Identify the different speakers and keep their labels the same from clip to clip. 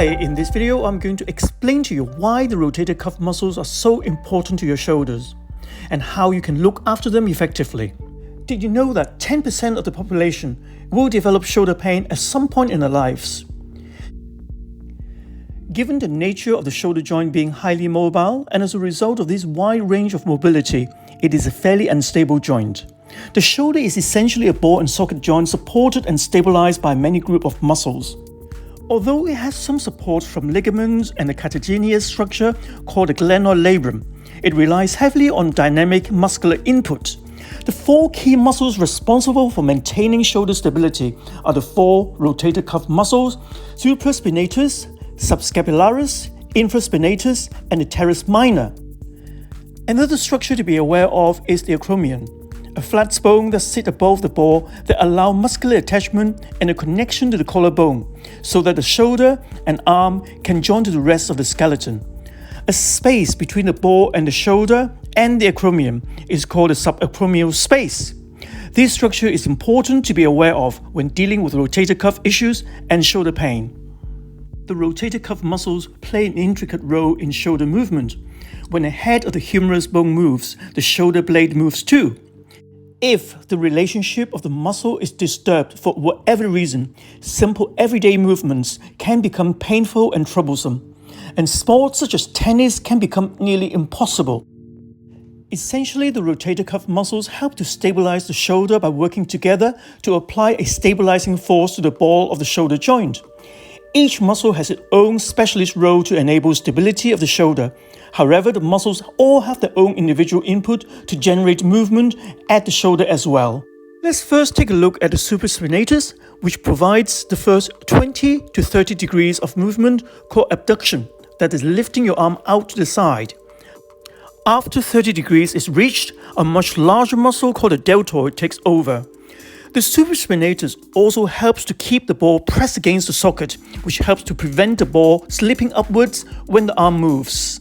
Speaker 1: Hi, in this video I'm going to explain to you why the rotator cuff muscles are so important to your shoulders and how you can look after them effectively. Did you know that 10% of the population will develop shoulder pain at some point in their lives? Given the nature of the shoulder joint being highly mobile, and as a result of this wide range of mobility, it is a fairly unstable joint. The shoulder is essentially a ball and socket joint supported and stabilized by many groups of muscles. Although it has some support from ligaments and a cartilaginous structure called the Glenoid Labrum, it relies heavily on dynamic muscular input. The four key muscles responsible for maintaining shoulder stability are the four rotator cuff muscles: supraspinatus, subscapularis, infraspinatus, and the teres minor. Another structure to be aware of is the acromion, a flat bone that sits above the ball that allows muscular attachment and a connection to the collarbone so that the shoulder and arm can join to the rest of the skeleton. A space between the ball and the shoulder and the acromion is called the subacromial space. This structure is important to be aware of when dealing with rotator cuff issues and shoulder pain. The rotator cuff muscles play an intricate role in shoulder movement. When the head of the humerus bone moves, the shoulder blade moves too. If the relationship of the muscle is disturbed for whatever reason, simple everyday movements can become painful and troublesome, and sports such as tennis can become nearly impossible. Essentially, the rotator cuff muscles help to stabilize the shoulder by working together to apply a stabilizing force to the ball of the shoulder joint. Each muscle has its own specialist role to enable stability of the shoulder. However, the muscles all have their own individual input to generate movement at the shoulder as well. Let's first take a look at the supraspinatus, which provides the first 20 to 30 degrees of movement called abduction, that is lifting your arm out to the side. After 30 degrees is reached, a much larger muscle called the deltoid takes over. The supraspinatus also helps to keep the ball pressed against the socket, which helps to prevent the ball slipping upwards when the arm moves.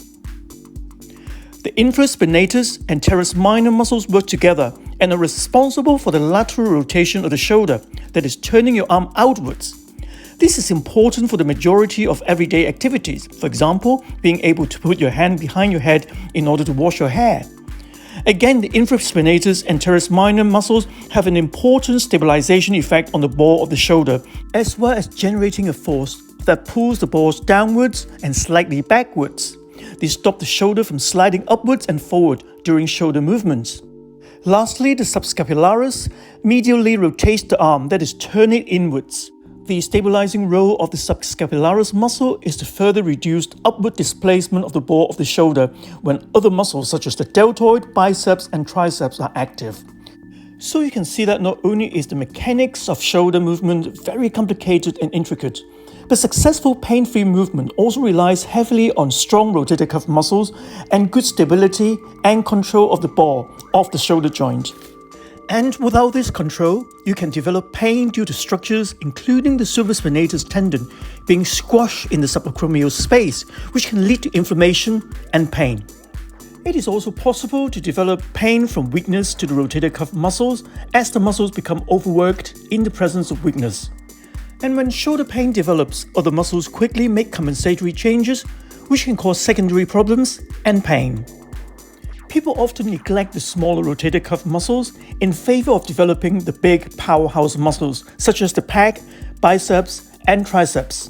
Speaker 1: The infraspinatus and teres minor muscles work together and are responsible for the lateral rotation of the shoulder, that is turning your arm outwards. This is important for the majority of everyday activities, for example, being able to put your hand behind your head in order to wash your hair. Again, the infraspinatus and teres minor muscles have an important stabilization effect on the ball of the shoulder, as well as generating a force that pulls the balls downwards and slightly backwards. They stop the shoulder from sliding upwards and forward during shoulder movements. Lastly, the subscapularis medially rotates the arm, that is, turn it inwards. The stabilizing role of the subscapularis muscle is to further reduce upward displacement of the ball of the shoulder when other muscles such as the deltoid, biceps, and triceps are active. So you can see that not only is the mechanics of shoulder movement very complicated and intricate, but successful pain-free movement also relies heavily on strong rotator cuff muscles and good stability and control of the ball of the shoulder joint. And without this control, you can develop pain due to structures including the supraspinatus tendon being squashed in the subacromial space, which can lead to inflammation and pain. It is also possible to develop pain from weakness to the rotator cuff muscles as the muscles become overworked in the presence of weakness. And when shoulder pain develops, other muscles quickly make compensatory changes, which can cause secondary problems and pain. People often neglect the smaller rotator cuff muscles in favor of developing the big powerhouse muscles such as the pec, biceps, and triceps.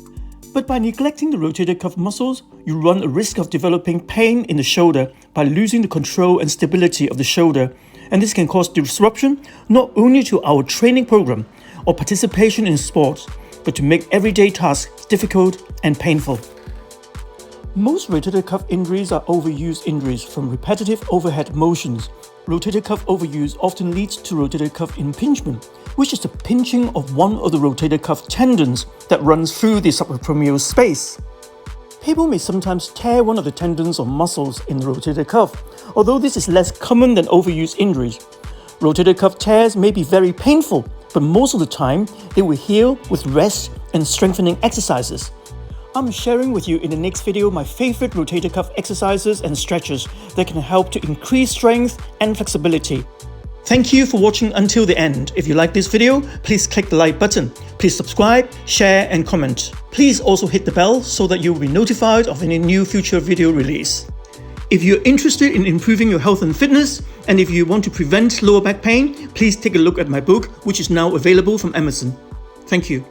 Speaker 1: But by neglecting the rotator cuff muscles, you run a risk of developing pain in the shoulder by losing the control and stability of the shoulder, and this can cause disruption not only to our training program or participation in sports, but to make everyday tasks difficult and painful. Most rotator cuff injuries are overuse injuries from repetitive overhead motions. Rotator cuff overuse often leads to rotator cuff impingement, which is the pinching of one of the rotator cuff tendons that runs through the subacromial space. People may sometimes tear one of the tendons or muscles in the rotator cuff, although this is less common than overuse injuries. Rotator cuff tears may be very painful, but most of the time, they will heal with rest and strengthening exercises. I'm sharing with you in the next video my favorite rotator cuff exercises and stretches that can help to increase strength and flexibility. Thank you for watching until the end. If you like this video, please click the like button. Please subscribe, share and comment. Please also hit the bell so that you will be notified of any new future video release. If you're interested in improving your health and fitness, and if you want to prevent lower back pain, please take a look at my book, which is now available from Amazon. Thank you.